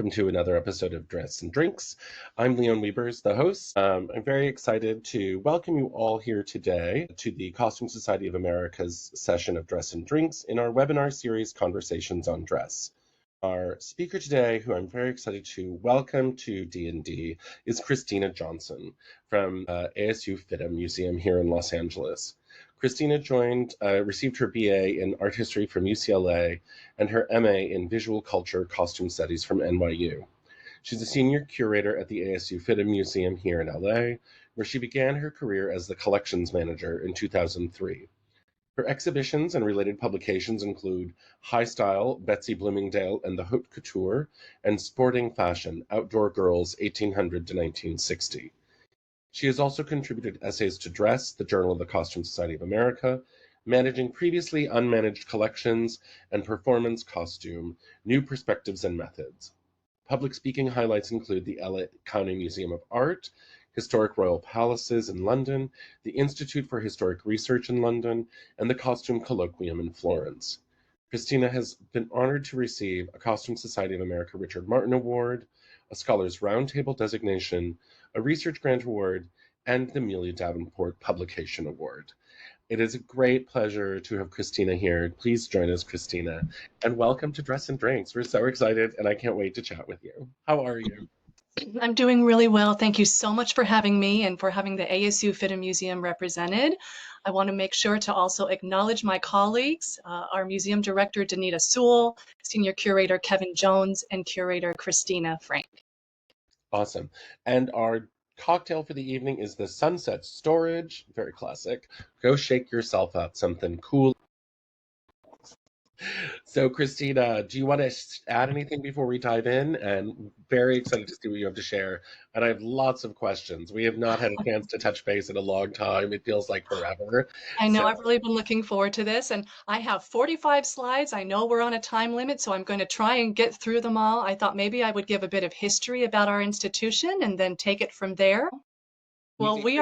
welcome to another episode of Dress and Drinks. I'm Leon Wiebers, the host. I'm very excited to welcome you all here today to the Costume Society of America's session of Dress and Drinks in our webinar series, Conversations on Dress. Our speaker today, who I'm very excited to welcome to D&D, is Christina Johnson from ASU FIDM Museum here in Los Angeles. Christina received her BA in Art History from UCLA and her MA in Visual Culture Costume Studies from NYU. She's a Senior Curator at the ASU FIDM Museum here in LA, where she began her career as the Collections Manager in 2003. Her exhibitions and related publications include High Style, Betsy Bloomingdale and the Haute Couture, and Sporting Fashion, Outdoor Girls, 1800 to 1960. She has also contributed essays to Dress, the Journal of the Costume Society of America, Managing Previously Unmanaged Collections, and Performance Costume, New Perspectives and Methods. Public speaking highlights include the LA County Museum of Art, Historic Royal Palaces in London, the Institute for Historic Research in London, and the Costume Colloquium in Florence. Christina has been honored to receive a Costume Society of America Richard Martin Award, a Scholars Roundtable designation, a Research Grant Award, and the Amelia Davenport Publication Award. It is a great pleasure to have Christina here. Please join us, Christina, and welcome to Dress and Drinks. We're so excited, and I can't wait to chat with you. How are you? I'm doing really well. Thank you so much for having me and for having the ASU FIDM Museum represented. I want to make sure to also acknowledge my colleagues, our Museum Director, Danita Sewell, Senior Curator Kevin Jones, and Curator Christina Frank. Awesome. And our cocktail for the evening is the Sunset Storage, very classic. Go shake yourself up, something cool. So, Christina, do you want to add anything before we dive in? And very excited to see what you have to share. And I have lots of questions. We have not had a chance to touch base in a long time. It feels like forever. I know, I've really been looking forward to this. And I have 45 slides. I know we're on a time limit, so I'm going to try and get through them all. I thought maybe I would give a bit of history about our institution and then take it from there. Well, we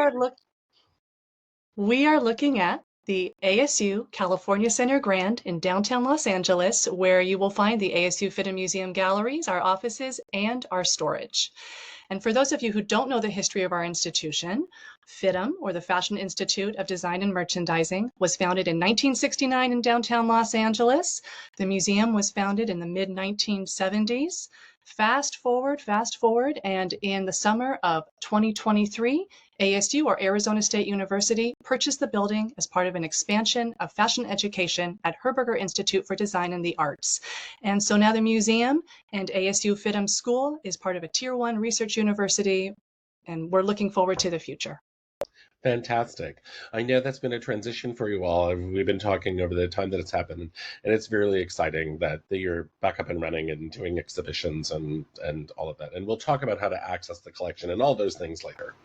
are looking at the ASU California Center Grand in downtown Los Angeles, where you will find the ASU FIDM Museum galleries, our offices, and our storage. And for those of you who don't know the history of our institution, FIDM, or the Fashion Institute of Design and Merchandising, was founded in 1969 in downtown Los Angeles. The museum was founded in the mid-1970s. Fast forward, and in the summer of 2023, ASU, or Arizona State University, purchased the building as part of an expansion of fashion education at Herberger Institute for Design and the Arts. And so now the museum and ASU FIDM School is part of a Tier 1 research university, and we're looking forward to the future. Fantastic. I know that's been a transition for you all. We've been talking over the time that it's happened, and it's really exciting that you're back up and running and doing exhibitions and all of that. And we'll talk about how to access the collection and all those things later.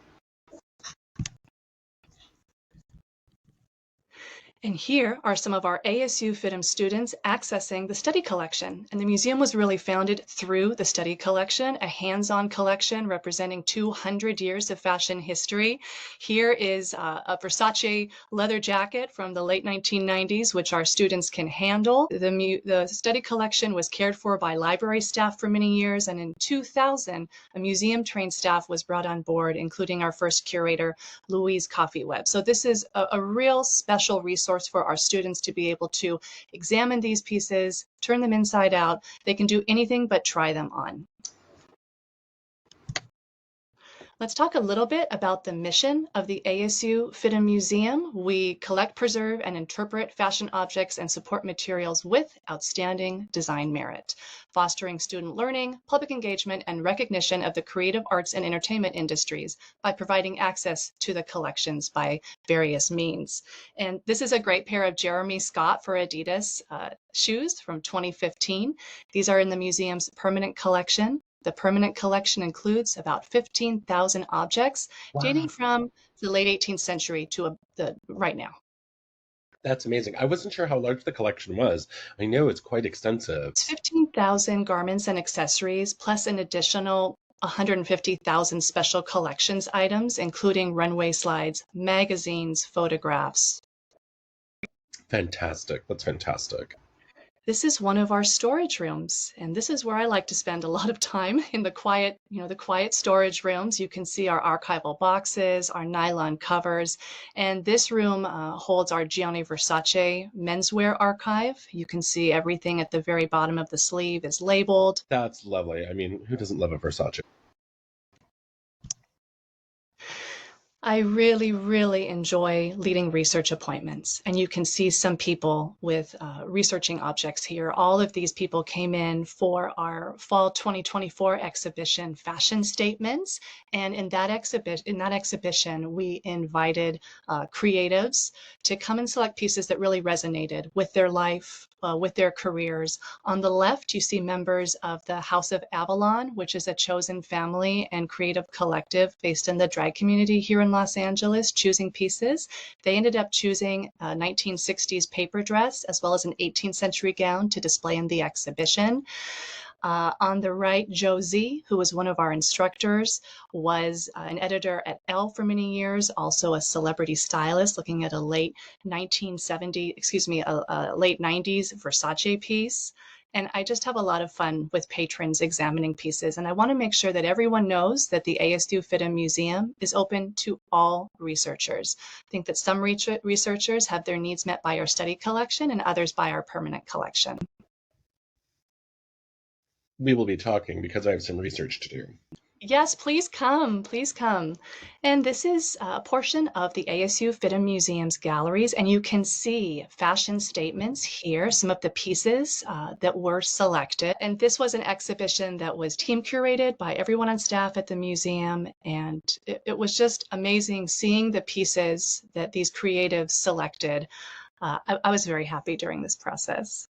And here are some of our ASU FIDM students accessing the study collection. And the museum was really founded through the study collection, a hands-on collection representing 200 years of fashion history. Here is a Versace leather jacket from the late 1990s, which our students can handle. The study collection was cared for by library staff for many years, and in 2000, a museum-trained staff was brought on board, including our first curator, Louise Coffey-Webb. So this is a real special resource for our students to be able to examine these pieces, turn them inside out. They can do anything but try them on. Let's talk a little bit about the mission of the ASU FIDM Museum. We collect, preserve, and interpret fashion objects and support materials with outstanding design merit, fostering student learning, public engagement, and recognition of the creative arts and entertainment industries by providing access to the collections by various means. And this is a great pair of Jeremy Scott for Adidas shoes from 2015. These are in the museum's permanent collection. The permanent collection includes about 15,000 objects, dating from the late 18th century to right now. That's amazing. I wasn't sure how large the collection was. I know it's quite extensive. It's 15,000 garments and accessories, plus an additional 150,000 special collections items, including runway slides, magazines, photographs. Fantastic. That's fantastic. This is one of our storage rooms, and this is where I like to spend a lot of time in the quiet, the quiet storage rooms. You can see our archival boxes, our nylon covers, and this room holds our Gianni Versace menswear archive. You can see everything at the very bottom of the sleeve is labeled. That's lovely. I mean, who doesn't love a Versace? I really, really enjoy leading research appointments, and you can see some people with researching objects here. All of these people came in for our fall 2024 exhibition, Fashion Statements, and in that exhibition, we invited creatives to come and select pieces that really resonated with their life, with their careers. On the left, you see members of the House of Avalon, which is a chosen family and creative collective based in the drag community here in Los Angeles, choosing pieces. They ended up choosing a 1960s paper dress as well as an 18th century gown to display in the exhibition. On the right, Josie, who was one of our instructors, was an editor at Elle for many years, also a celebrity stylist, looking at a late 1970s, a late 90s Versace piece. And I just have a lot of fun with patrons examining pieces. And I want to make sure that everyone knows that the ASU FIDM Museum is open to all researchers. I think that some researchers have their needs met by our study collection and others by our permanent collection. We will be talking because I have some research to do. Yes, please come, please come. And this is a portion of the ASU FIDM Museum's galleries, and you can see fashion statements here, some of the pieces that were selected. And this was an exhibition that was team curated by everyone on staff at the museum, and it was just amazing seeing the pieces that these creatives selected. I was very happy during this process.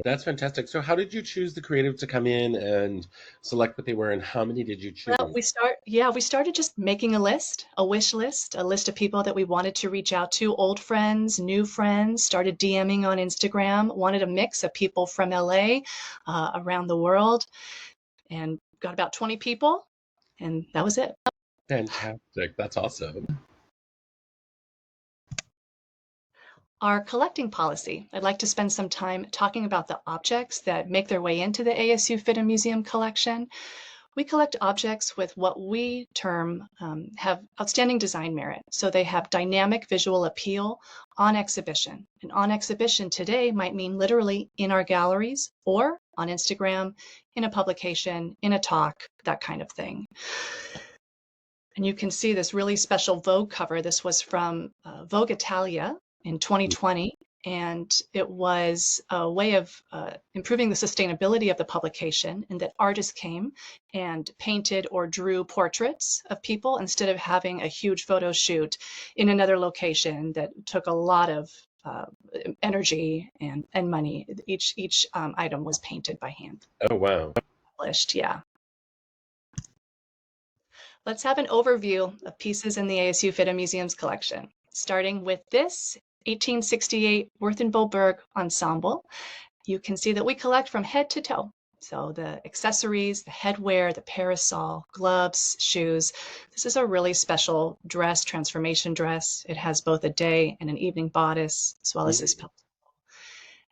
That's fantastic. So how did you choose the creative to come in and select what they were, and how many did you choose? Well, we started just making a list, a wish list, a list of people that we wanted to reach out to, old friends, new friends, started DMing on Instagram, wanted a mix of people from LA, around the world, and got about 20 people, and that was it. Fantastic. That's awesome. Our collecting policy. I'd like to spend some time talking about the objects that make their way into the ASU FIDM Museum collection. We collect objects with what we term have outstanding design merit. So they have dynamic visual appeal on exhibition. And on exhibition today might mean literally in our galleries or on Instagram, in a publication, in a talk, that kind of thing. And you can see this really special Vogue cover. This was from Vogue Italia in 2020. And it was a way of improving the sustainability of the publication, in that artists came and painted or drew portraits of people instead of having a huge photo shoot in another location that took a lot of energy and money. Each item was painted by hand. Oh, wow. Published, yeah. Let's have an overview of pieces in the ASU FIDM Museum's collection, starting with this 1868 Württemberg ensemble. You can see that we collect from head to toe. So the accessories, the headwear, the parasol, gloves, shoes. This is a really special dress, transformation dress. It has both a day and an evening bodice, as well as this belt.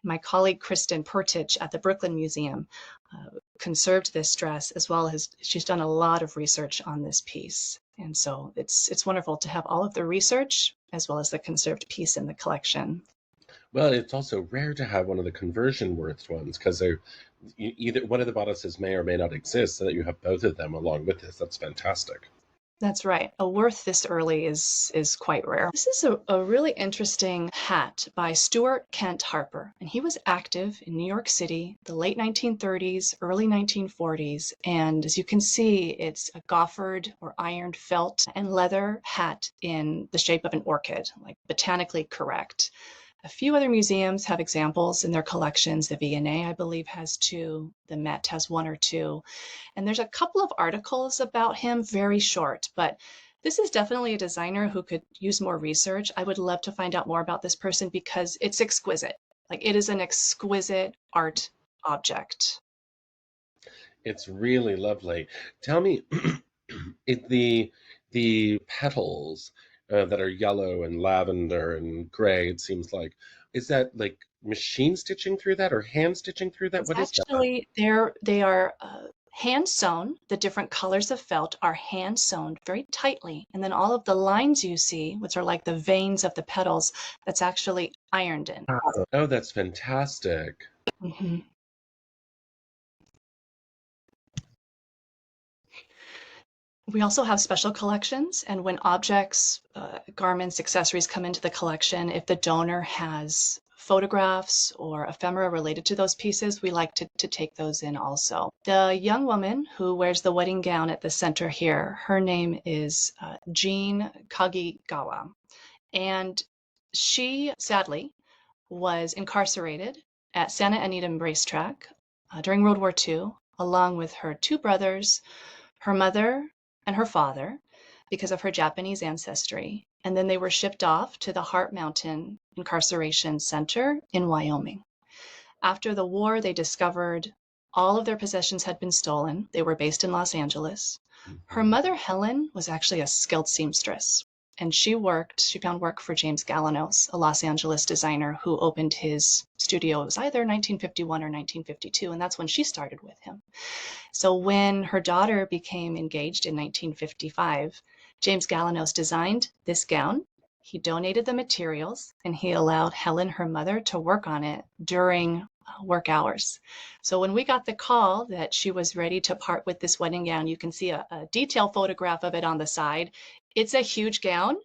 My colleague Kristen Pertich at the Brooklyn Museum conserved this dress, as well as she's done a lot of research on this piece. And so it's wonderful to have all of the research as well as the conserved piece in the collection. Well, it's also rare to have one of the conversion worth ones, because either one of the bodices may or may not exist, so that you have both of them along with this. That's fantastic. That's right. A worth this early is quite rare. This is a really interesting hat by Stuart Kent Harper, and he was active in New York City, the late 1930s, early 1940s, and as you can see, it's a goffered or ironed felt and leather hat in the shape of an orchid, like botanically correct. A few other museums have examples in their collections. The V&A, I believe, has two. The Met has one or two. And there's a couple of articles about him, very short, but this is definitely a designer who could use more research. I would love to find out more about this person because it's exquisite. Like, it is an exquisite art object. It's really lovely. Tell me, the petals, that are yellow and lavender and gray, it seems like. Is that like machine stitching through that or hand stitching through that? It's What is that? actually they are hand sewn. The different colors of felt are hand sewn very tightly, and then all of the lines you see, which are like the veins of the petals, that's actually ironed in. Oh, that's fantastic. Mhm. We also have special collections, and when objects, garments, accessories come into the collection, if the donor has photographs or ephemera related to those pieces, we like to take those in also. The young woman who wears the wedding gown at the center here, her name is Jean Kagigawa, and she sadly was incarcerated at Santa Anita Racetrack during World War II, along with her two brothers, her mother, and her father, because of her Japanese ancestry. And then they were shipped off to the Heart Mountain Incarceration Center in Wyoming. After the war, they discovered all of their possessions had been stolen. They were based in Los Angeles. Her Mhm. mother, Helen, was actually a skilled seamstress. And she found work for James Galanos, a Los Angeles designer who opened his studio. It was either 1951 or 1952, and that's when she started with him. So when her daughter became engaged in 1955, James Galanos designed this gown. He donated the materials and he allowed Helen, her mother, to work on it during work hours. So when we got the call that she was ready to part with this wedding gown, you can see a detailed photograph of it on the side. It's a huge gown,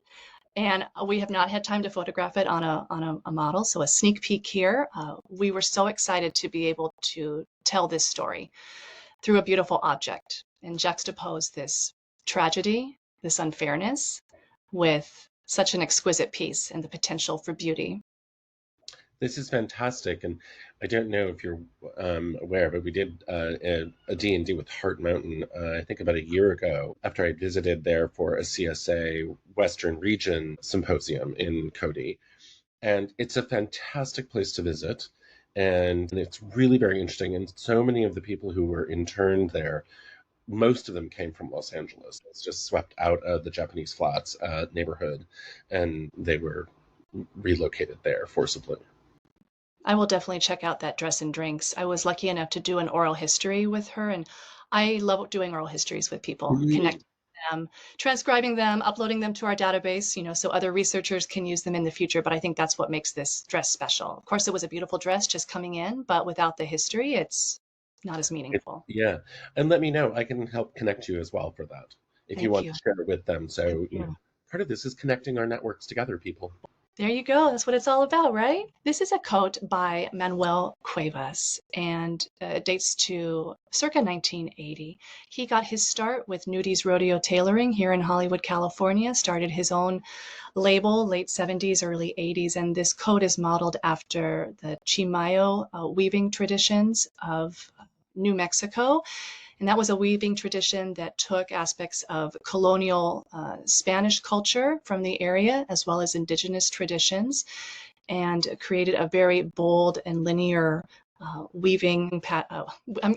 and we have not had time to photograph it on a model. So a sneak peek here. We were so excited to be able to tell this story through a beautiful object and juxtapose this tragedy, this unfairness, with such an exquisite piece and the potential for beauty. This is fantastic, and I don't know if you're aware, but we did a D&D with Heart Mountain, I think about a year ago, after I visited there for a CSA Western Region symposium in Cody. And it's a fantastic place to visit, and it's really very interesting. And so many of the people who were interned there, most of them came from Los Angeles. It's just swept out of the Japanese Flats neighborhood, and they were relocated there forcibly. I will definitely check out that Dress and Drinks. I was lucky enough to do an oral history with her, and I love doing oral histories with people, connecting them, transcribing them, uploading them to our database, so other researchers can use them in the future. But I think that's what makes this dress special. Of course, it was a beautiful dress just coming in, but without the history, it's not as meaningful. Yeah, and let me know. I can help connect you as well for that if you Thank want you. to share it with them. Thank So, you. part of this is connecting our networks together, people. There you go. That's what it's all about, right? This is a coat by Manuel Cuevas, and it dates to circa 1980. He got his start with Nudies Rodeo Tailoring here in Hollywood, California, started his own label late 70s, early 80s, and this coat is modeled after the Chimayo weaving traditions of New Mexico. And that was a weaving tradition that took aspects of colonial Spanish culture from the area, as well as indigenous traditions, and created a very bold and linear weaving.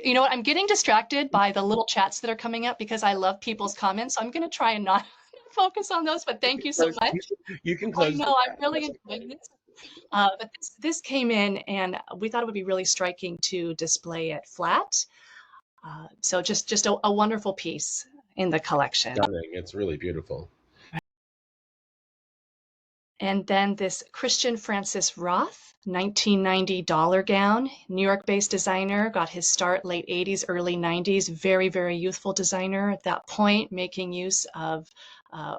You know what? I'm getting distracted by the little chats that are coming up because I love people's comments. So I'm going to try and not focus on those, but thank you so Close- much. You can I close the know, I'm chat. really enjoying this. But this came in, and we thought it would be really striking to display it flat. So just a wonderful piece in the collection. Stunning. It's really beautiful. And then this Christian Francis Roth 1990 dollar gown, New York-based designer, got his start late 80s, early 90s, very, very youthful designer at that point, making use of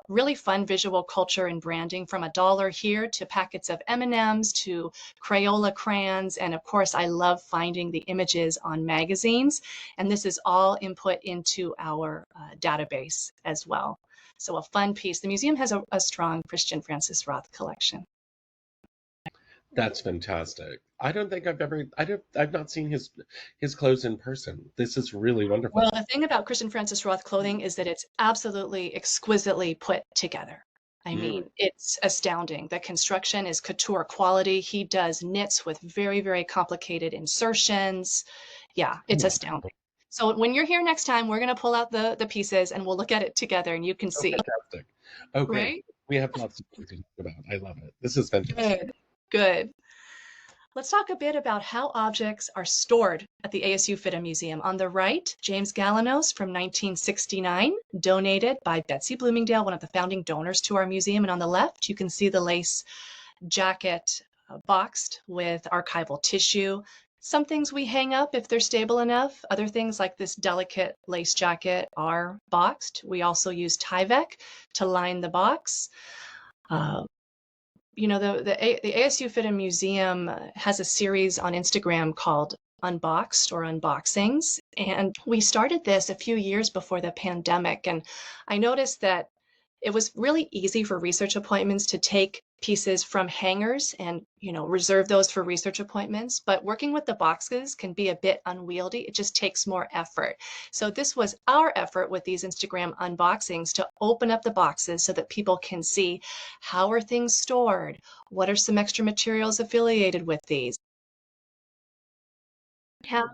really fun visual culture and branding, from a dollar here to packets of M&Ms to Crayola crayons. And of course, I love finding the images on magazines. And this is all input into our database as well. So a fun piece. The museum has a strong Christian Francis Roth collection. That's fantastic. I don't think I've not seen his clothes in person. This is really wonderful. Well, the thing about Christian Francis Roth clothing is that it's absolutely exquisitely put together. I Mm. mean, it's astounding. The construction is couture quality. He does knits with very, very complicated insertions. Yeah, it's astounding. So when you're here next time, we're going to pull out the pieces and we'll look at it together and you can Oh, see, fantastic. Oh, great. right? We have lots of things to talk about. I love it. This is fantastic. Good, good. Let's talk a bit about how objects are stored at the ASU FIDM Museum. On the right, James Galanos from 1969, donated by Betsy Bloomingdale, one of the founding donors to our museum. And on the left, you can see the lace jacket boxed with archival tissue. Some things we hang up if they're stable enough. Other things like this delicate lace jacket are boxed. We also use Tyvek to line the box. You know, the ASU FIDM Museum has a series on Instagram called Unboxed or Unboxings. And we started this a few years before the pandemic. And I noticed that it was really easy for research appointments to take pieces from hangers and, you know, reserve those for research appointments. But working with the boxes can be a bit unwieldy. It just takes more effort. So this was our effort with these Instagram unboxings to open up the boxes so that people can see how are things stored? What are some extra materials affiliated with these?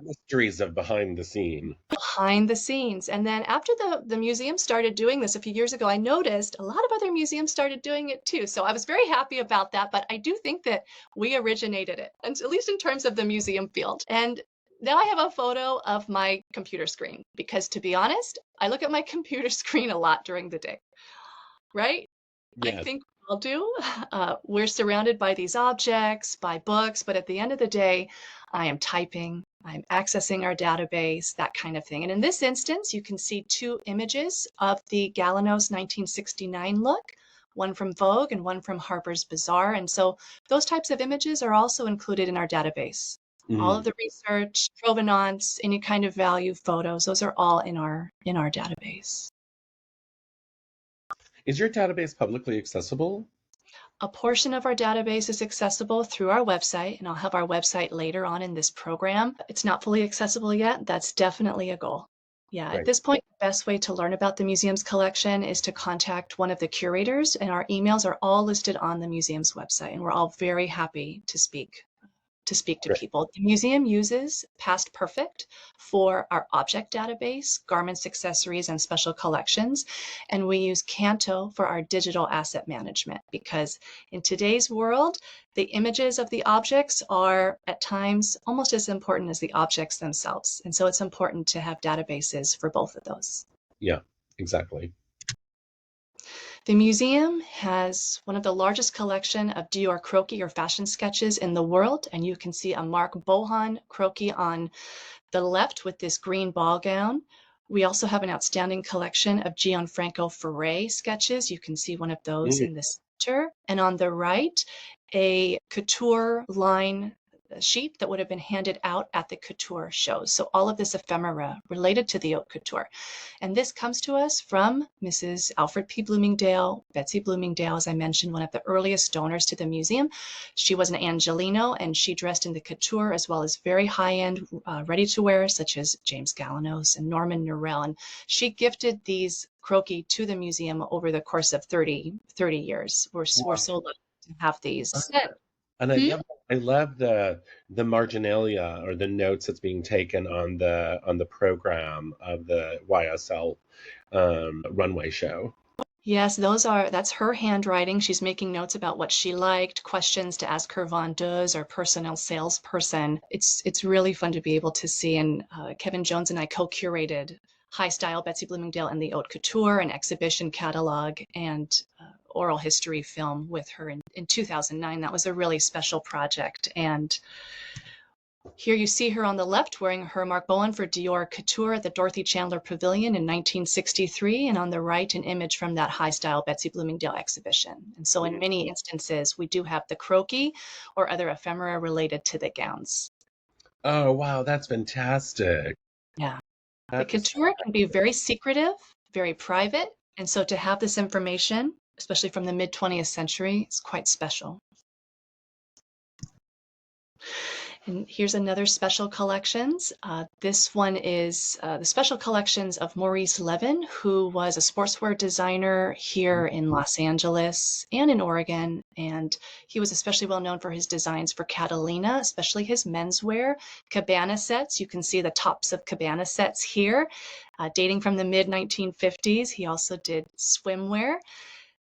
Mysteries of behind the scene. Behind the scenes. And then after the museum started doing this a few years ago, I noticed a lot of other museums started doing it too. So I was very happy about that, but I do think that we originated it, and at least in terms of the museum field. And now I have a photo of my computer screen because, to be honest, I look at my computer screen a lot during the day, right? I Yes. think we all do. We're surrounded by these objects, by books, but at the end of the day, I am typing, I'm accessing our database, that kind of thing. And in this instance, you can see two images of the Galanos 1969 look, one from Vogue and one from Harper's Bazaar. And so those types of images are also included in our database. All of Mm. the research, provenance, any kind of value photos, those are all in our database. Is your database publicly accessible? A portion of our database is accessible through our website, and I'll have our website later on in this program. It's not fully accessible yet. That's definitely a goal. Yeah, at Right. this point, the best way to learn about the museum's collection is to contact one of the curators, and our emails are all listed on the museum's website, and we're all very happy to speak to Great. people. The museum uses Past Perfect for our object database, garments, accessories, and special collections. And we use Canto for our digital asset management because in today's world, the images of the objects are at times almost as important as the objects themselves. And so it's important to have databases for both of those. Yeah, exactly. The museum has one of the largest collection of Dior croquis or fashion sketches in the world, and you can see a Marc Bohan croquis on the left with this green ball gown. We also have an outstanding collection of Gianfranco Ferré sketches. You can see one of those Mm. in the center. And on the right, a couture line sheet that would have been handed out at the couture shows. So all of this ephemera related to the haute couture. And this comes to us from Mrs. Alfred P. Bloomingdale, Betsy Bloomingdale, as I mentioned, one of the earliest donors to the museum. She was an Angelino, and she dressed in the couture as well as very high-end ready-to-wear, such as James Galanos and Norman Norell. And she gifted these croquis to the museum over the course of 30 years. We're so lucky to have these. And Hmm? I love the marginalia or the notes that's being taken on the program of the YSL runway show. Yes, that's her handwriting. She's making notes about what she liked, questions to ask her vendeuse or personnel salesperson. It's really fun to be able to see. And Kevin Jones and I co-curated High Style Betsy Bloomingdale and the Haute Couture, an exhibition catalog, and oral history film with her in 2009. That was a really special project. And here you see her on the left wearing her Marc Bohan for Dior Couture at the Dorothy Chandler Pavilion in 1963, and on the right, an image from that High Style Betsy Bloomingdale exhibition. And so in many instances, we do have the croquis or other ephemera related to the gowns. Oh, wow, that's fantastic. Yeah. The That is couture can be very secretive, very private, and so to have this information, especially from the mid-20th century, is quite special. And here's another special collections. This one is the special collections of Maurice Levin, who was a sportswear designer here in Los Angeles and in Oregon. And he was especially well known for his designs for Catalina, especially his menswear, cabana sets. You can see the tops of cabana sets here, dating from the mid-1950s. He also did swimwear.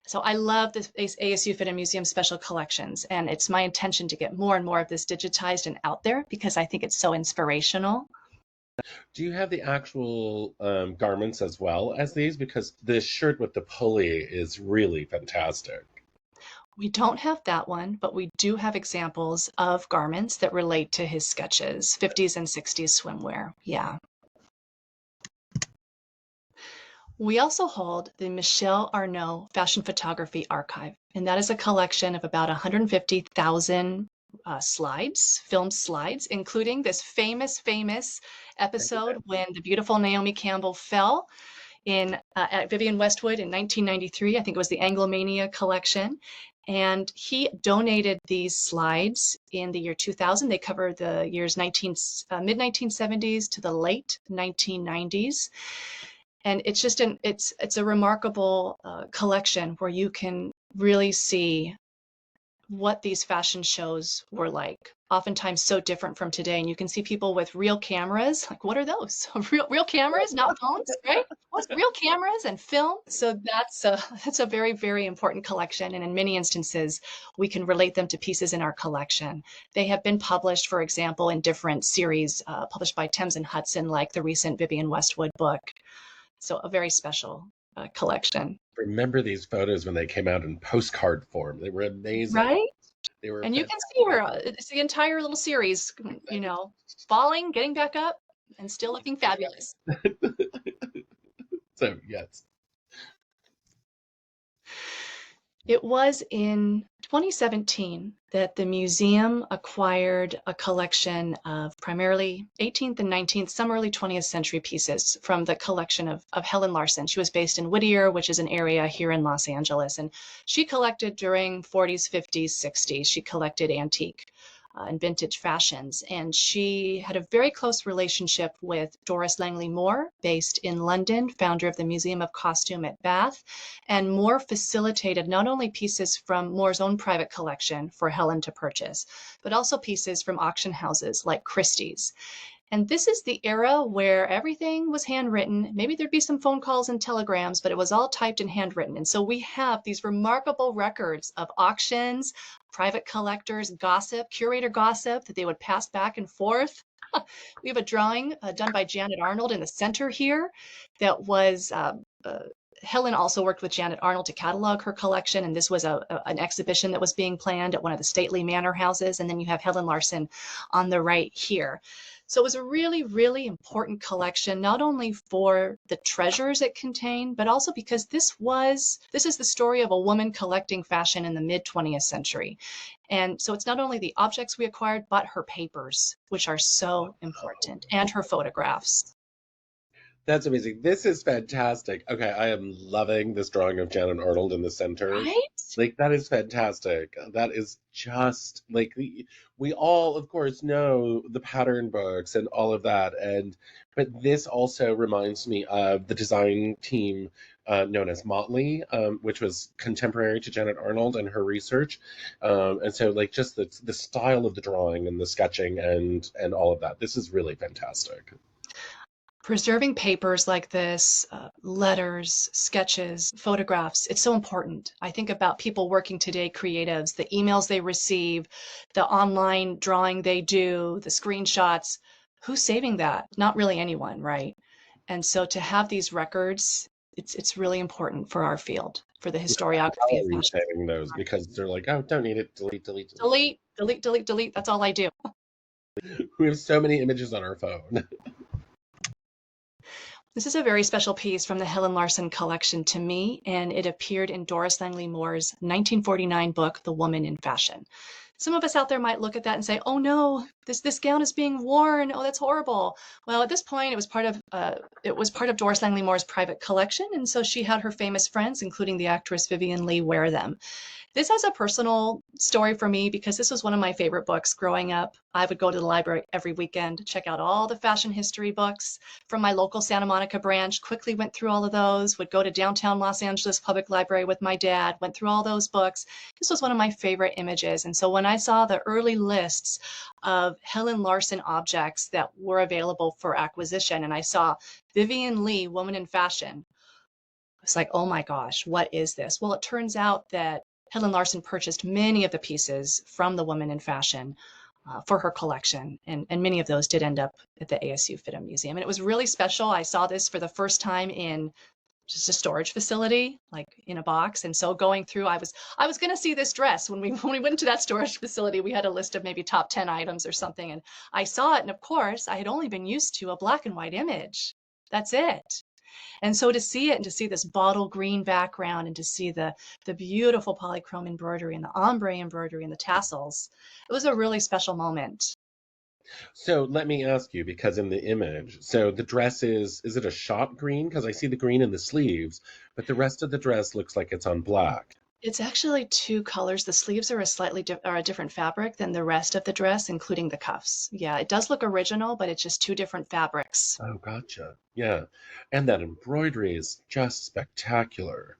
So I love this ASU FIDM Museum special collections, and it's my intention to get more and more of this digitized and out there because I think it's so inspirational. Do you have the actual garments as well as these? Because this shirt with the pulley is really fantastic. We don't have that one, but we do have examples of garments that relate to his sketches, 50s and 60s swimwear. Yeah. We also hold the Michel Arnaud Fashion Photography Archive, and that is a collection of about 150,000 slides, film slides, including this famous episode when the beautiful Naomi Campbell fell at Vivienne Westwood in 1993. I think it was the Anglomania collection. And he donated these slides in the year 2000. They cover the years mid 1970s to the late 1990s. And it's just it's a remarkable collection where you can really see what these fashion shows were like. Oftentimes so different from today. And you can see people with real cameras. Like, what are those? Real cameras, not phones, right? What's real cameras and film? So that's a very, very important collection. And in many instances, we can relate them to pieces in our collection. They have been published, for example, in different series published by Thames and Hudson, like the recent Vivienne Westwood book. So a very special collection. Remember these photos when they came out in postcard form. They were amazing. Right? They were And you can see her. It's the entire little series, falling, getting back up, and still looking fabulous. So, yes. It was in 2017 that the museum acquired a collection of primarily 18th and 19th, some early 20th century pieces from the collection of Helen Larson. She was based in Whittier, which is an area here in Los Angeles. And she collected during 40s, 50s, 60s. She collected antique and vintage fashions. And she had a very close relationship with Doris Langley Moore, based in London, founder of the Museum of Costume at Bath. And Moore facilitated not only pieces from Moore's own private collection for Helen to purchase, but also pieces from auction houses like Christie's. And this is the era where everything was handwritten. Maybe there'd be some phone calls and telegrams, but it was all typed and handwritten. And so we have these remarkable records of auctions, private collectors, gossip, curator gossip that they would pass back and forth. We have a drawing done by Janet Arnold in the center here that was Helen also worked with Janet Arnold to catalog her collection, and this was an exhibition that was being planned at one of the stately manor houses. And then you have Helen Larson on the right here. So it was a really, really important collection, not only for the treasures it contained, but also because this is the story of a woman collecting fashion in the mid 20th century. And so it's not only the objects we acquired, but her papers, which are so important, and her photographs. That's amazing. This is fantastic. Okay, I am loving this drawing of Janet Arnold in the center. Right? Like, that is fantastic. That is just like we all, of course, know the pattern books and all of that, but this also reminds me of the design team known as Motley, which was contemporary to Janet Arnold and her research, and so like just the style of the drawing and the sketching and all of that. This is really fantastic. Preserving papers like this, letters, sketches, photographs, it's so important. I think about people working today, creatives, the emails they receive, the online drawing they do, the screenshots. Who's saving that? Not really anyone, right? And so to have these records, it's really important for our field, for the historiography of How are you fashion. saving those? Because they're like, oh, don't need it. Delete, delete, delete. Delete, delete, delete, delete. That's all I do. We have so many images on our phone. This is a very special piece from the Helen Larson collection to me, and it appeared in Doris Langley Moore's 1949 book, The Woman in Fashion. Some of us out there might look at that and say, oh no, this gown is being worn. Oh, that's horrible. Well, at this point, it was part of Doris Langley Moore's private collection, and so she had her famous friends, including the actress Vivien Leigh, wear them. This has a personal story for me because this was one of my favorite books growing up. I would go to the library every weekend, check out all the fashion history books from my local Santa Monica branch, quickly went through all of those, would go to downtown Los Angeles Public Library with my dad, went through all those books. This was one of my favorite images. And so when I saw the early lists of Helen Larson objects that were available for acquisition, and I saw Vivien Leigh, Woman in Fashion, was like, oh my gosh, what is this? Well, it turns out that Helen Larson purchased many of the pieces from the woman in fashion for her collection, and many of those did end up at the ASU FIDM Museum. And it was really special. I saw this for the first time in just a storage facility, like in a box. And so going through, I was going to see this dress when we went to that storage facility. We had a list of maybe top 10 items or something, and I saw it. And of course, I had only been used to a black and white image. That's it. And so to see it and to see this bottle green background and to see the beautiful polychrome embroidery and the ombre embroidery and the tassels, it was a really special moment. So let me ask you, because in the image, so the dress is it a shot green? Because I see the green in the sleeves, but the rest of the dress looks like it's on black. It's actually two colors. The sleeves are a different fabric than the rest of the dress, including the cuffs. Yeah, it does look original, but it's just two different fabrics. Oh, gotcha. Yeah. And that embroidery is just spectacular.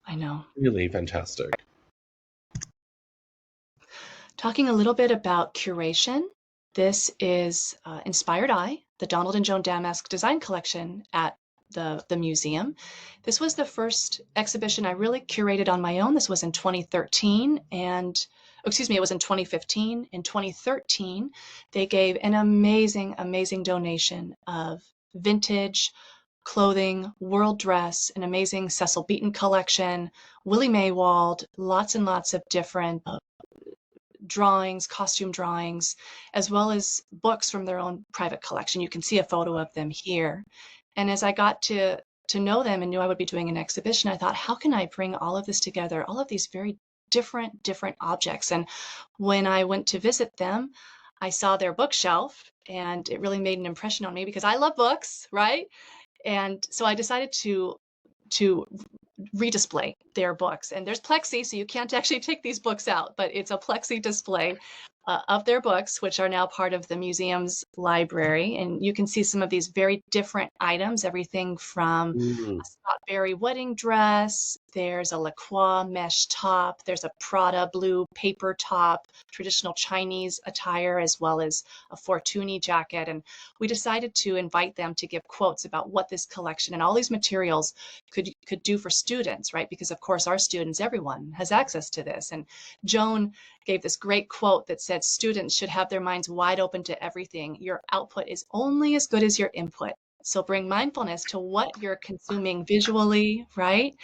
I know. Really fantastic. Talking a little bit about curation, this is Inspired Eye, the Donald and Joan Damask design collection at the museum. This was the first exhibition I really curated on my own. This was in 2013 and, excuse me, it was in 2015. In 2013, they gave an amazing, amazing donation of vintage clothing, world dress, an amazing Cecil Beaton collection, Willie Maywald, lots and lots of different drawings, costume drawings, as well as books from their own private collection. You can see a photo of them here. And as I got to know them and knew I would be doing an exhibition, I thought, how can I bring all of this together, all of these very different objects? And when I went to visit them, I saw their bookshelf, and it really made an impression on me because I love books, right? And so I decided to redisplay their books. And there's plexi, so you can't actually take these books out, but it's a plexi display of their books, which are now part of the museum's library. And you can see some of these very different items, everything from Mm. a Scott Berry wedding dress, there's a Lacroix mesh top, there's a Prada blue paper top, traditional Chinese attire, as well as a Fortuny jacket. And we decided to invite them to give quotes about what this collection and all these materials could do for students, right? Because of course our students, everyone has access to this. And Joan gave this great quote that said, students should have their minds wide open to everything. Your output is only as good as your input. So bring mindfulness to what you're consuming visually, right?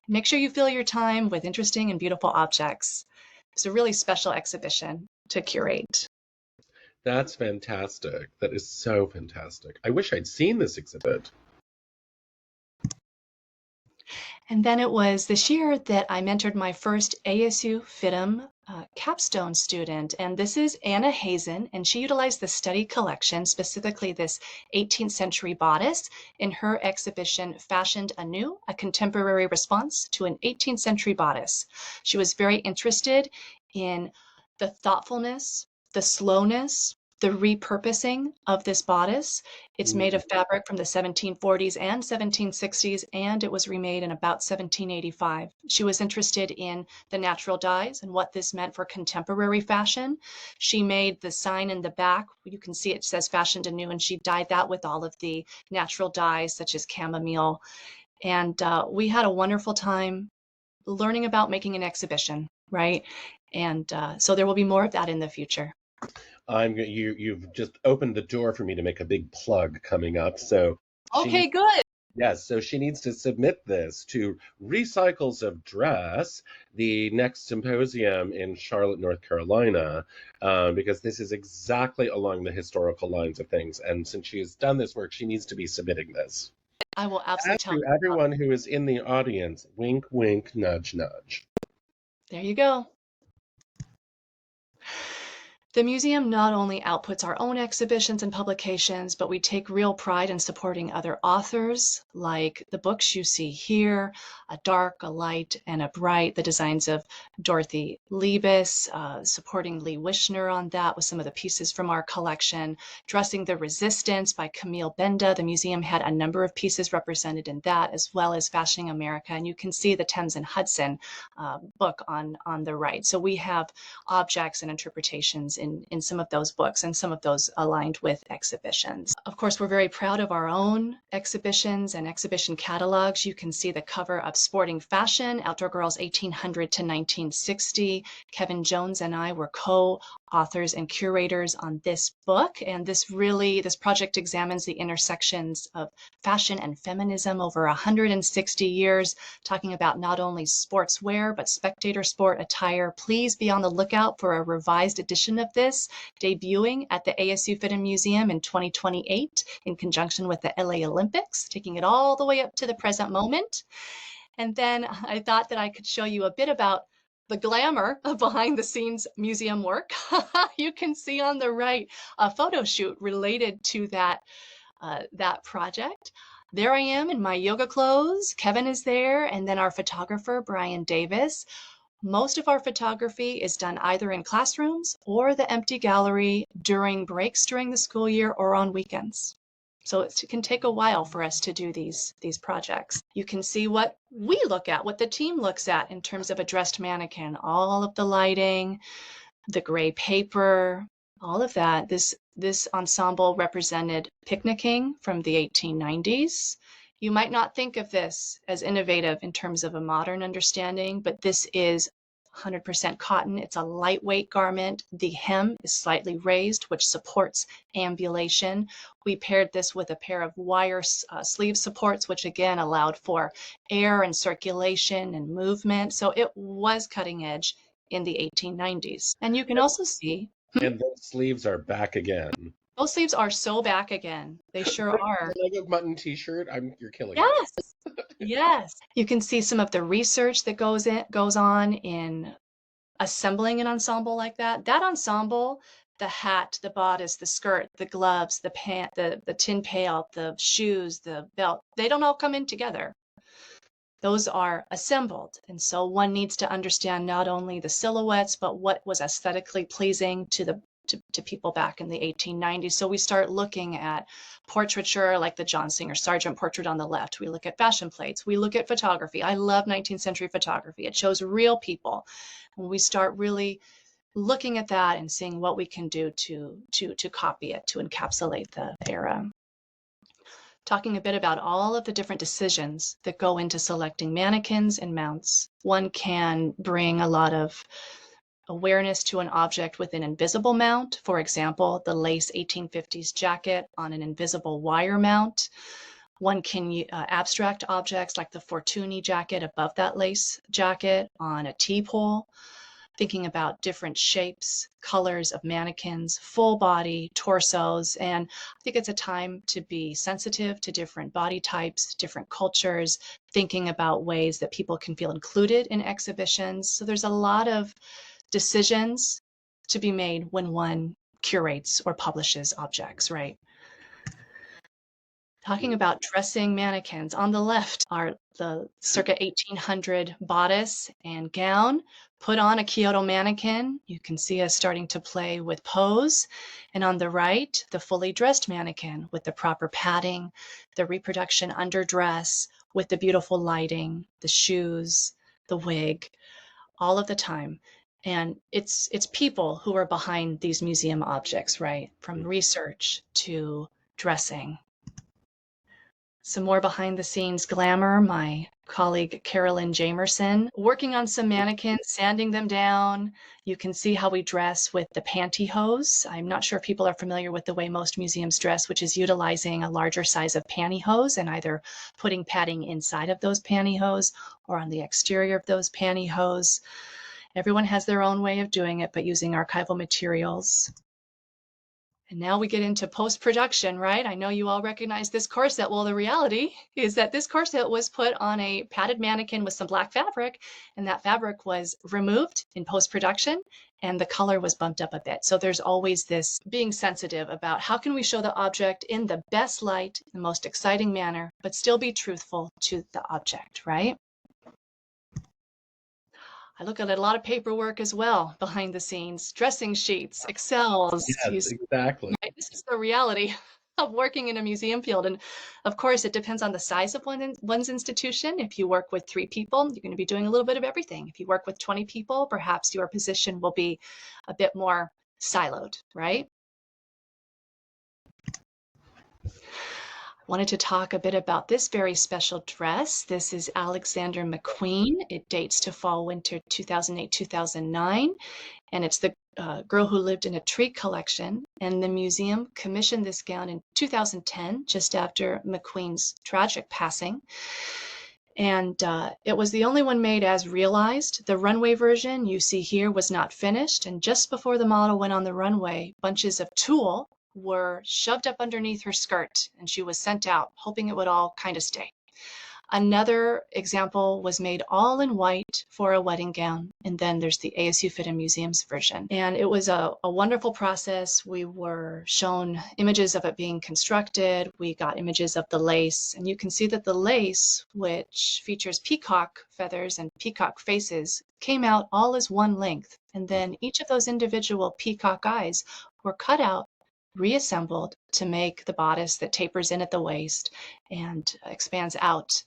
Make sure you fill your time with interesting and beautiful objects. It's a really special exhibition to curate. That's fantastic. That is so fantastic. I wish I'd seen this exhibit. And then it was this year that I mentored my first ASU FIDM capstone student. And this is Anna Hazen, and she utilized the study collection, specifically this 18th century bodice, in her exhibition, Fashioned Anew, a contemporary response to an 18th century bodice. She was very interested in the thoughtfulness, the slowness, the repurposing of this bodice. It's made of fabric from the 1740s and 1760s, and it was remade in about 1785. She was interested in the natural dyes and what this meant for contemporary fashion. She made the sign in the back. You can see it says Fashioned Anew, and she dyed that with all of the natural dyes such as chamomile. And we had a wonderful time learning about making an exhibition, right? And so there will be more of that in the future. You've just opened the door for me to make a big plug coming up. So Okay, good. yes, so she needs to submit this to Recycles of Dress, the next symposium in Charlotte, North Carolina, because this is exactly along the historical lines of things. And since she has done this work, she needs to be submitting this. I will absolutely tell To you. everyone who is in the audience, wink, wink, nudge, nudge. There you go. The museum not only outputs our own exhibitions and publications, but we take real pride in supporting other authors, like the books you see here, A Dark, a Light, and a Bright, the designs of Dorothy Liebes, supporting Lee Wishner on that with some of the pieces from our collection, Dressing the Resistance by Camille Benda. The museum had a number of pieces represented in that, as well as Fashioning America. And you can see the Thames and Hudson book on the right. So we have objects and interpretations in some of those books and some of those aligned with exhibitions. Of course, we're very proud of our own exhibitions and exhibition catalogs. You can see the cover of Sporting Fashion, Outdoor Girls 1800 to 1960. Kevin Jones and I were co-authors and curators on this book, and this project examines the intersections of fashion and feminism over 160 years, talking about not only sportswear but spectator sport attire. Please be on the lookout for a revised edition of this debuting at the ASU FIDM Museum in 2028 in conjunction with the LA Olympics, taking it all the way up to the present moment. And then I thought that I could show you a bit about the glamour of behind the scenes museum work. You can see on the right a photo shoot related to that project. There I am in my yoga clothes. Kevin is there, and then our photographer, Brian Davis. Most of our photography is done either in classrooms or the empty gallery during breaks during the school year or on weekends. So it can take a while for us to do these projects. You can see what we look at, what the team looks at in terms of a dressed mannequin, all of the lighting, the gray paper, all of that. This ensemble represented picnicking from the 1890s. You might not think of this as innovative in terms of a modern understanding, but this is 100% cotton. It's a lightweight garment. The hem is slightly raised, which supports ambulation. We paired this with a pair of wire sleeve supports, which again allowed for air and circulation and movement. So it was cutting edge in the 1890s. And you can also see... And those sleeves are back again. Those sleeves are so back again. They sure are. Like a mutton t-shirt, you're killing me. Yes. Yes. You can see some of the research that goes on in assembling an ensemble like that. That ensemble, the hat, the bodice, the skirt, the gloves, the pant, the tin pail, the shoes, the belt, they don't all come in together. Those are assembled. And so one needs to understand not only the silhouettes, but what was aesthetically pleasing to people back in the 1890s. So we start looking at portraiture like the John Singer Sargent portrait on the left. We look at fashion plates. We look at photography. I love 19th century photography. It shows real people. And we start really looking at that and seeing what we can do to copy it, to encapsulate the era. Talking a bit about all of the different decisions that go into selecting mannequins and mounts. One can bring a lot of awareness to an object with an invisible mount. For example, the lace 1850s jacket on an invisible wire mount. One can abstract objects like the Fortuny jacket above that lace jacket on a T-pole. Thinking about different shapes, colors of mannequins, full body, torsos, and I think it's a time to be sensitive to different body types, different cultures, thinking about ways that people can feel included in exhibitions. So there's a lot of decisions to be made when one curates or publishes objects, right? Talking about dressing mannequins, on the left are the circa 1800 bodice and gown. Put on a Kyoto mannequin. You can see us starting to play with pose. And on the right, the fully dressed mannequin with the proper padding, the reproduction underdress, with the beautiful lighting, the shoes, the wig, all of the time. And it's people who are behind these museum objects, right? From research to dressing. Some more behind the scenes glamour. My colleague Carolyn Jamerson working on some mannequins, sanding them down. You can see how we dress with the pantyhose. I'm not sure if people are familiar with the way most museums dress, which is utilizing a larger size of pantyhose and either putting padding inside of those pantyhose or on the exterior of those pantyhose. Everyone has their own way of doing it, but using archival materials. And now we get into post-production, right? I know you all recognize this corset. Well, the reality is that this corset was put on a padded mannequin with some black fabric, and that fabric was removed in post-production, and the color was bumped up a bit. So there's always this being sensitive about how can we show the object in the best light, the most exciting manner, but still be truthful to the object, right? I look at a lot of paperwork as well behind the scenes, dressing sheets, Excels. Yes, exactly. Right? This is the reality of working in a museum field. And of course, it depends on the size of one's institution. If you work with 3 people, you're going to be doing a little bit of everything. If you work with 20 people, perhaps your position will be a bit more siloed, right? I wanted to talk a bit about this very special dress. This is Alexander McQueen. It dates to fall winter 2008-2009, and it's the Girl Who Lived in a Tree collection. And the museum commissioned this gown in 2010, just after McQueen's tragic passing. And it was the only one made as realized. The runway version you see here was not finished, and just before the model went on the runway, bunches of tulle were shoved up underneath her skirt, and she was sent out, hoping it would all kind of stay. Another example was made all in white for a wedding gown, and then there's the ASU FIDM Museum's version. And it was a wonderful process. We were shown images of it being constructed. We got images of the lace, and you can see that the lace, which features peacock feathers and peacock faces, came out all as one length. And then each of those individual peacock eyes were cut out, reassembled to make the bodice that tapers in at the waist and expands out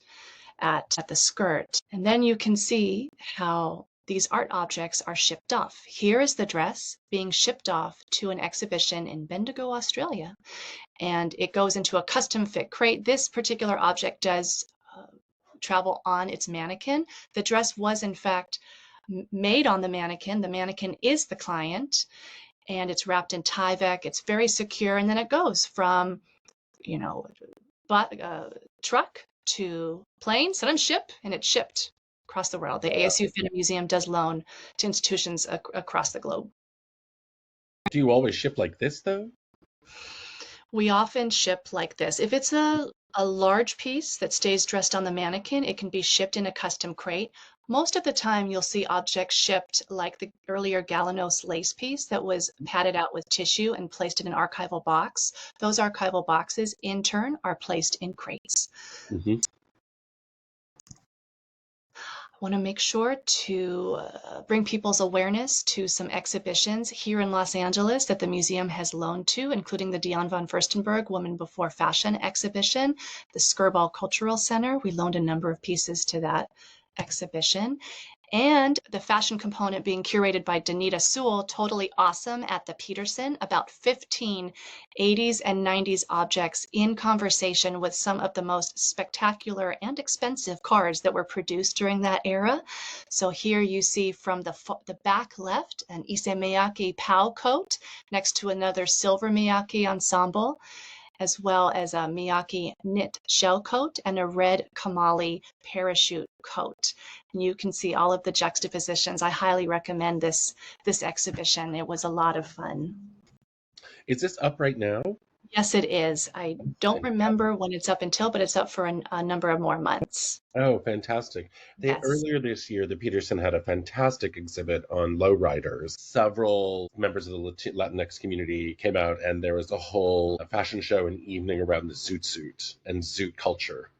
at the skirt. And then you can see how these art objects are shipped off. Here is the dress being shipped off to an exhibition in Bendigo, Australia, and it goes into a custom fit crate. This particular object does travel on its mannequin. The dress was in fact made on the mannequin. The mannequin is the client, and it's wrapped in Tyvek. It's very secure, and then it goes from, truck to plane, set on ship, and it's shipped across the world. The ASU FIDM Museum does loan to institutions across the globe. Do you always ship like this, though? We often ship like this. If it's a large piece that stays dressed on the mannequin, it can be shipped in a custom crate. Most of the time, you'll see objects shipped like the earlier Galanos lace piece that was padded out with tissue and placed in an archival box. Those archival boxes, in turn, are placed in crates. Mm-hmm. I want to make sure to bring people's awareness to some exhibitions here in Los Angeles that the museum has loaned to, including the Dion von Furstenberg Woman Before Fashion exhibition, the Skirball Cultural Center. We loaned a number of pieces to that exhibition, and the fashion component being curated by Danita Sewell, totally awesome, at the Peterson, about 15 80s and 90s objects in conversation with some of the most spectacular and expensive cards that were produced during that era. So here you see from the back left an Issey Miyake Pau coat next to another silver Miyake ensemble, as well as a Miyake knit shell coat and a red Kamali parachute coat. And you can see all of the juxtapositions. I highly recommend this exhibition. It was a lot of fun. Is this up right now? Yes, it is. I don't remember when it's up until, but it's up for a number of more months. Oh, fantastic. Yes. Earlier this year, the Peterson had a fantastic exhibit on lowriders. Several members of the Latinx community came out, and there was a whole fashion show and evening around the zoot and zoot culture.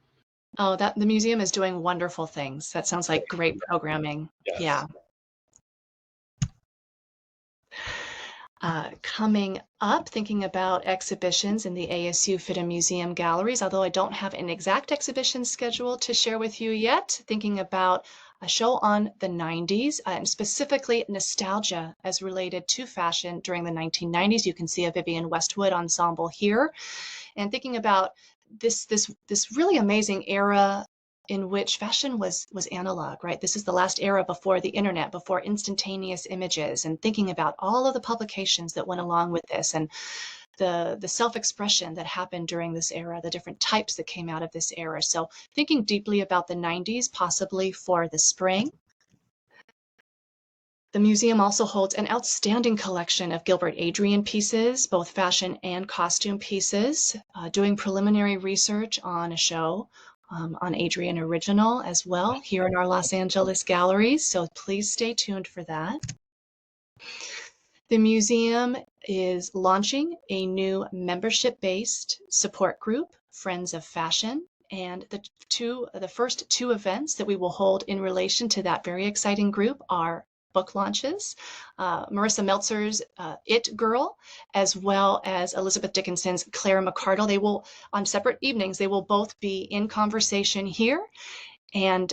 Oh, the museum is doing wonderful things. That sounds like great programming. Yes. Yeah. Coming up, thinking about exhibitions in the ASU FIDM Museum galleries, although I don't have an exact exhibition schedule to share with you yet, thinking about a show on the 90s, and specifically nostalgia as related to fashion during the 1990s. You can see a Vivienne Westwood ensemble here, and thinking about this really amazing era in which fashion was analog, right? This is the last era before the internet, before instantaneous images, and thinking about all of the publications that went along with this, and the self-expression that happened during this era, the different types that came out of this era. So thinking deeply about the 90s, possibly for the spring. The museum also holds an outstanding collection of Gilbert Adrian pieces, both fashion and costume pieces, doing preliminary research on a show on Adrian Original as well here in our Los Angeles galleries, so please stay tuned for that. The museum is launching a new membership-based support group, Friends of Fashion, and the first two events that we will hold in relation to that very exciting group are book launches, Marissa Meltzer's It Girl, as well as Elizabeth Dickinson's Claire McCardle. They will, on separate evenings, they will both be in conversation here. And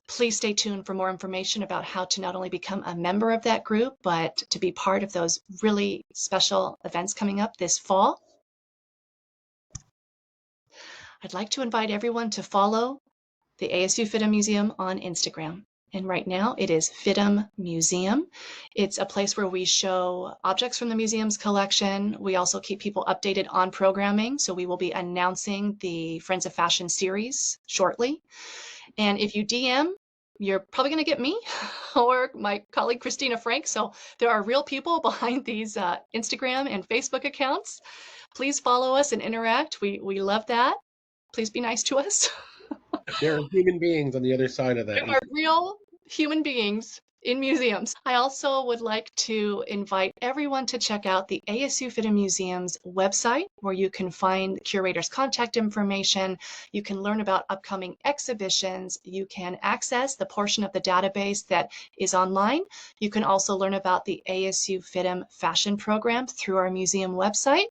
Please stay tuned for more information about how to not only become a member of that group, but to be part of those really special events coming up this fall. I'd like to invite everyone to follow the ASU FIDM Museum on Instagram. And right now it is FIDM Museum. It's a place where we show objects from the museum's collection. We also keep people updated on programming. So we will be announcing the Friends of Fashion series shortly. And if you DM, you're probably going to get me or my colleague Christina Frank. So there are real people behind these Instagram and Facebook accounts. Please follow us and interact. We love that. Please be nice to us. There are human beings on the other side of that. There are real human beings in museums. I also would like to invite everyone to check out the ASU FIDM Museum's website, where you can find the curator's contact information. You can learn about upcoming exhibitions. You can access the portion of the database that is online. You can also learn about the ASU FIDM fashion program through our museum website.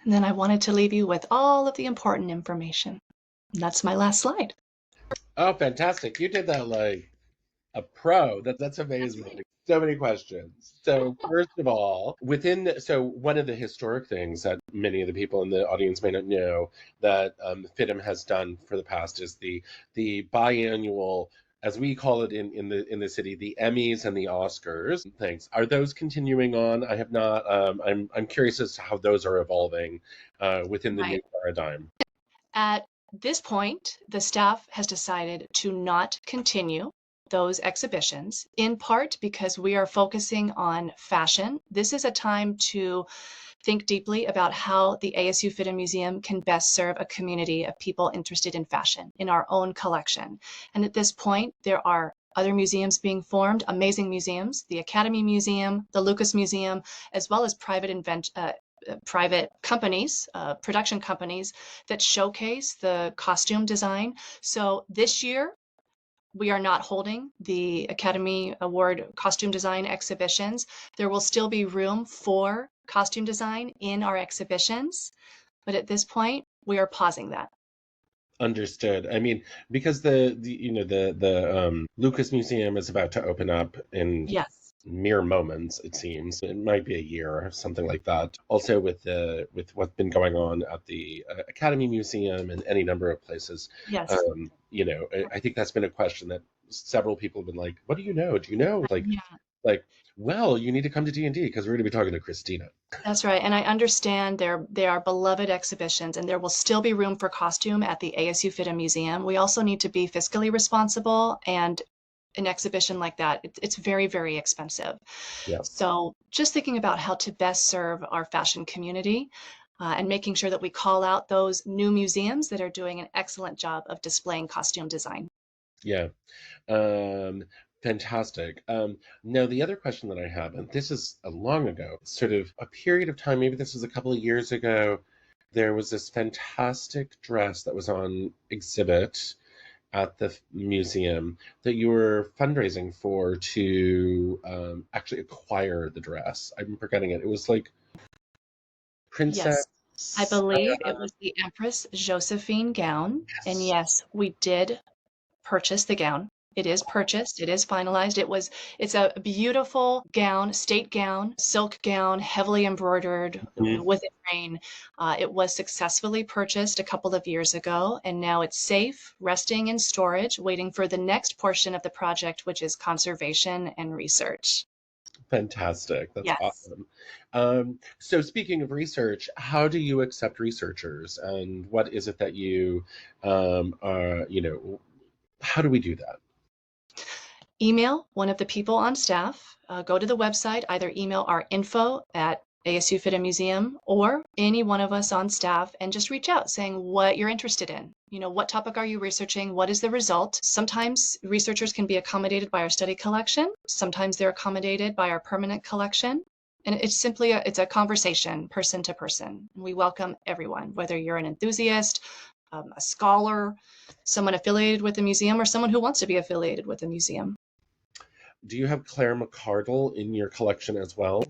And then I wanted to leave you with all of the important information. And that's my last slide. Oh, fantastic. You did that like a pro. That's amazing. So many questions. So first of all, so one of the historic things that many of the people in the audience may not know that FIDM has done for the past is the biannual, as we call it in the city, the Emmys and the Oscars. Thanks. Are those continuing on? I have not. I'm curious as to how those are evolving within the new paradigm. At this point, the staff has decided to not continue those exhibitions, in part because we are focusing on fashion. This is a time to think deeply about how the ASU FIDM Museum can best serve a community of people interested in fashion in our own collection. And at this point, there are other museums being formed, amazing museums, the Academy Museum, the Lucas Museum, as well as private companies, production companies that showcase the costume design. So this year, we are not holding the Academy Award costume design exhibitions. There will still be room for costume design in our exhibitions, but at this point, we are pausing that. Understood. I mean, because the Lucas Museum is about to open up in Yes. mere moments, it seems. It might be a year or something like that. Also, with what's been going on at the Academy Museum and any number of places, Yes. I think that's been a question that several people have been like, "What do you know? Do you know?" Yeah. Well, you need to come to D&D because we're going to be talking to Christina. That's right. And I understand they are beloved exhibitions, and there will still be room for costume at the ASU FIDM Museum. We also need to be fiscally responsible, and an exhibition like that, it's very, very expensive. Yeah. So just thinking about how to best serve our fashion community and making sure that we call out those new museums that are doing an excellent job of displaying costume design. Yeah. Um, Fantastic. Now, the other question that I have, and this is a long ago, sort of a period of time, maybe this was a couple of years ago, there was this fantastic dress that was on exhibit at the museum that you were fundraising for to actually acquire the dress. I'm forgetting it. It was like Princess. Yes, I believe it was the Empress Josephine gown. And yes, we did purchase the gown. It is purchased, it is finalized. It's a beautiful gown, state gown, silk gown, heavily embroidered Mhm. with a train. It was successfully purchased a couple of years ago, and now it's safe, resting in storage, waiting for the next portion of the project, which is conservation and research. Fantastic. That's Yes. awesome. So speaking of research, how do you accept researchers and what is it that you how do we do that? Email one of the people on staff, go to the website, either email our info at ASU FIDM Museum or any one of us on staff and just reach out saying what you're interested in. What topic are you researching? What is the result? Sometimes researchers can be accommodated by our study collection. Sometimes they're accommodated by our permanent collection. And it's simply it's a conversation, person to person. We welcome everyone, whether you're an enthusiast, a scholar, someone affiliated with the museum, or someone who wants to be affiliated with the museum. Do you have Claire McCardle in your collection as well?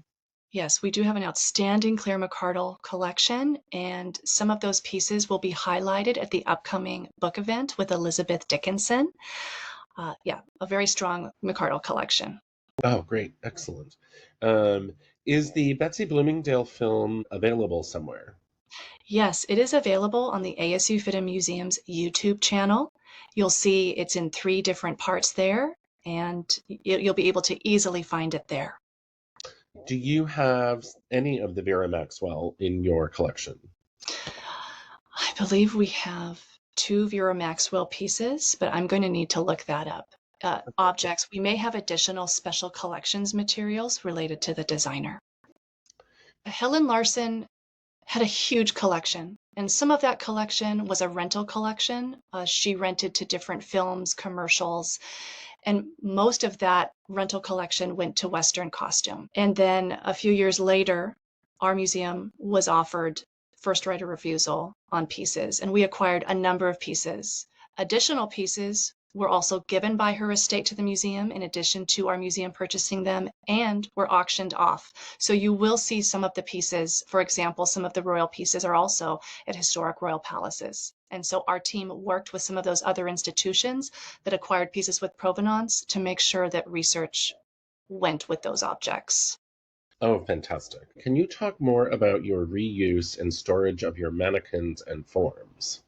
Yes, we do have an outstanding Claire McCardle collection, and some of those pieces will be highlighted at the upcoming book event with Elizabeth Dickinson. Yeah, a very strong McCardle collection. Oh, great. Excellent. Um, is the Betsy Bloomingdale film available somewhere? Yes, it is available on the ASU FIDM Museum's YouTube channel. You'll see it's in 3 different parts there, and you'll be able to easily find it there. Do you have any of the Vera Maxwell in your collection? I believe we have 2 Vera Maxwell pieces, but I'm going to need to look that up. Objects, we may have additional special collections materials related to the designer. Helen Larson had a huge collection, and some of that collection was a rental collection. She rented to different films, commercials, and most of that rental collection went to Western costume. And then a few years later, our museum was offered first right of refusal on pieces, and we acquired a number of pieces. Additional pieces were also given by her estate to the museum in addition to our museum purchasing them, and were auctioned off. So you will see some of the pieces, for example, some of the royal pieces are also at historic royal palaces. And so our team worked with some of those other institutions that acquired pieces with provenance to make sure that research went with those objects. Oh, fantastic. Can you talk more about your reuse and storage of your mannequins and forms?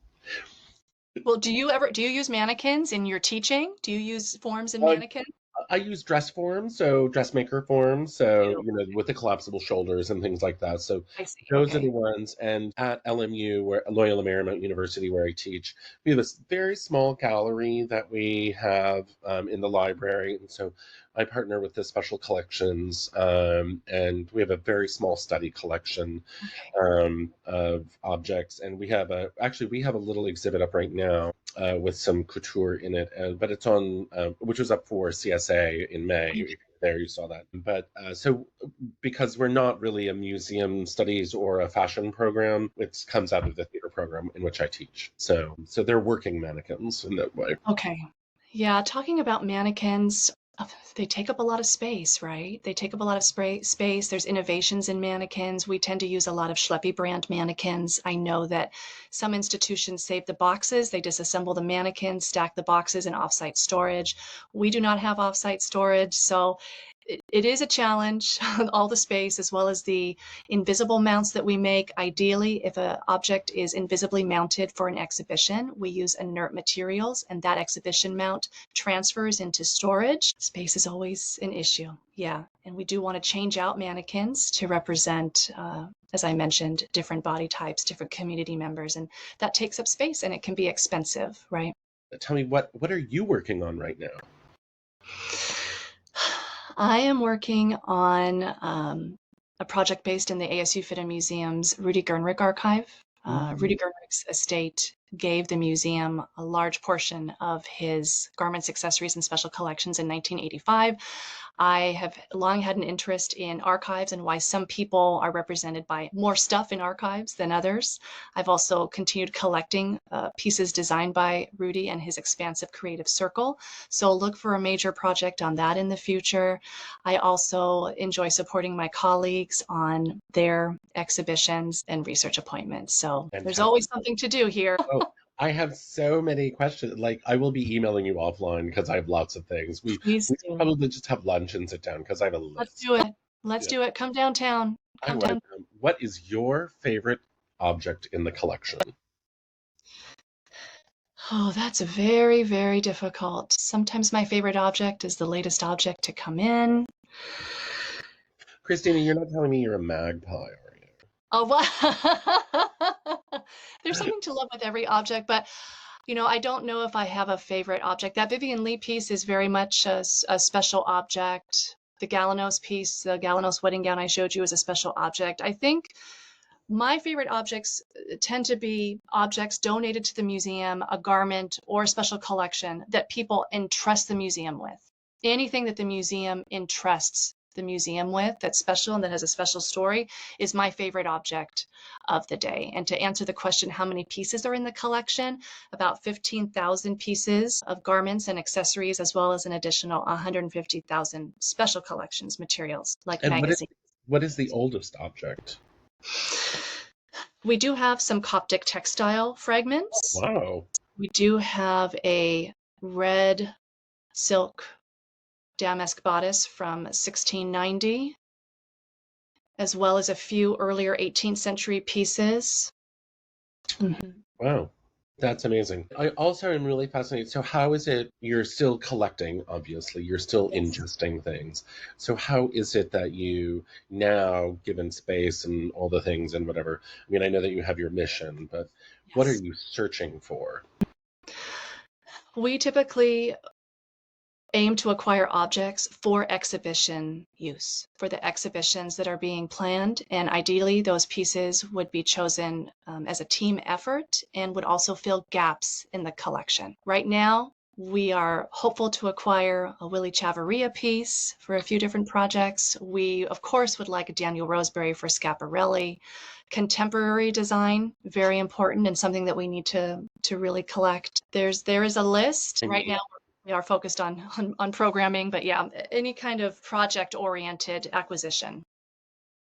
Well, do you use mannequins in your teaching? Do you use forms and Uh, mannequins? I use dress forms, so dressmaker forms, so Beautiful. with the collapsible shoulders and things like that. So I see. those are the Okay. ones. And at LMU, where Loyola Marymount University, where I teach, we have this very small gallery that we have in the library, and so I partner with the special collections, and we have a very small study collection Okay. of objects. And we have a little exhibit up right now with some couture in it, but it's on which was up for CSA in May. There you saw that. But so because we're not really a museum studies or a fashion program, it comes out of the theater program in which I teach. So they're working mannequins in that way. Okay. Yeah, talking about mannequins, they take up a lot of space, right? They take up a lot of space. There's innovations in mannequins. We tend to use a lot of Schleppy brand mannequins. I know that some institutions save the boxes. They disassemble the mannequins, stack the boxes in offsite storage. We do not have offsite storage, so it is a challenge, all the space as well as the invisible mounts that we make. Ideally, if an object is invisibly mounted for an exhibition, we use inert materials, and that exhibition mount transfers into storage. Space is always an issue. Yeah, and we do want to change out mannequins to represent, as I mentioned, different body types, different community members, and that takes up space and it can be expensive, right? Tell me what are you working on right now? I am working on a project based in the ASU FIDM Museum's Rudy Gernrich archive. Rudy Gernrich's estate gave the museum a large portion of his garments, accessories, and special collections in 1985. I have long had an interest in archives and why some people are represented by more stuff in archives than others. I've also continued collecting pieces designed by Rudy and his expansive creative circle. So look for a major project on that in the future. I also enjoy supporting my colleagues on their exhibitions and research appointments. So there's Fantastic. always something to do here. Oh, I have so many questions. Like, I will be emailing you offline because I have lots of things. Please We do. probably just have lunch and sit down because I have a Let's list. do it. Let's Yeah, do it. Come downtown. I Come would. down. What is your favorite object in the collection? Oh, that's very, very difficult. Sometimes my favorite object is the latest object to come in. Christina, you're not telling me you're a magpie, are you? Oh, what? There's something to love with every object, but I don't know if I have a favorite object. That Vivian Lee piece is very much a special object. The Galanos piece, the Galanos wedding gown I showed you is a special object. I think my favorite objects tend to be objects donated to the museum, a garment, or a special collection that people entrust the museum with. Anything that the museum entrusts the museum with that's special and that has a special story is my favorite object of the day. And to answer the question, how many pieces are in the collection? About 15,000 pieces of garments and accessories, as well as an additional 150,000 special collections materials like And magazines. What is the oldest object? We do have some Coptic textile fragments. Wow. We do have a red silk damask bodice from 1690, as well as a few earlier 18th century pieces. Mhm. Wow. That's amazing. I also am really fascinated. So how is it you're still collecting, obviously, you're still Yes. ingesting things. So how is it that you now, given space and all the things and whatever, I mean, I know that you have your mission, but what are Yes. you searching for? We typically aim to acquire objects for exhibition use, for the exhibitions that are being planned. And ideally, those pieces would be chosen as a team effort and would also fill gaps in the collection. Right now, we are hopeful to acquire a Willie Chavarria piece for a few different projects. We, of course, would like a Daniel Roseberry for Schiaparelli. Contemporary design, very important and something that we need to really collect. There is a list. I Right mean, now, we are focused on programming, but yeah, any kind of project-oriented acquisition.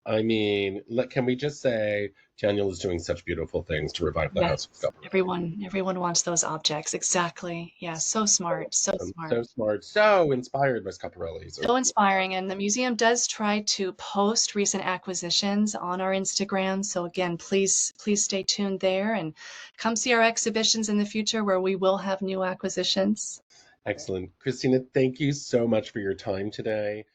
can we just say Daniel is doing such beautiful things to revive the House of Yes, Schiaparelli? everyone wants those objects. Exactly. Yeah, so smart, so smart. So smart, so inspired by Schiaparelli's. So inspiring. And the museum does try to post recent acquisitions on our Instagram. So again, please stay tuned there and come see our exhibitions in the future where we will have new acquisitions. Excellent. Christina, thank you so much for your time today.